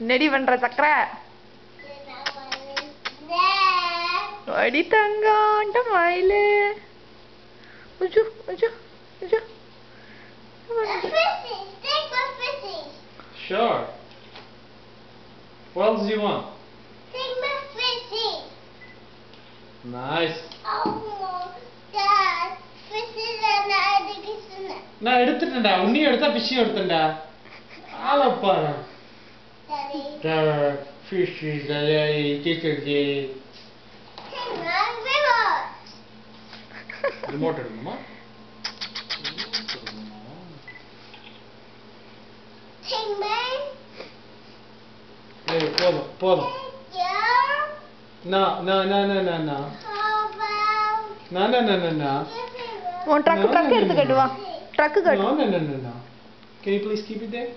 நெடி பண்ற சக்கரை அடி தங்காண்ட மயிலு உஜு உஜு உஜு Sure. What else do you want? Take my fishes. Nice. Oh, Dad. Fishes are not education. நான் எடுத்துட்டேன்டா உன்னியும் எடுத்தா ஃபிஷ்ஷையும் எடுத்தேன்டா ஆளப்பாரு Daddy. Fish khichdi Take my river. Remote எடுக்கணுமா Take my. ஏய் போதும் போதும் Yeah. நான் How about. நான் உன் ட்ரக் எடுத்து கட்டுவா ட்ரக் கட்டு No. Can you please keep it there?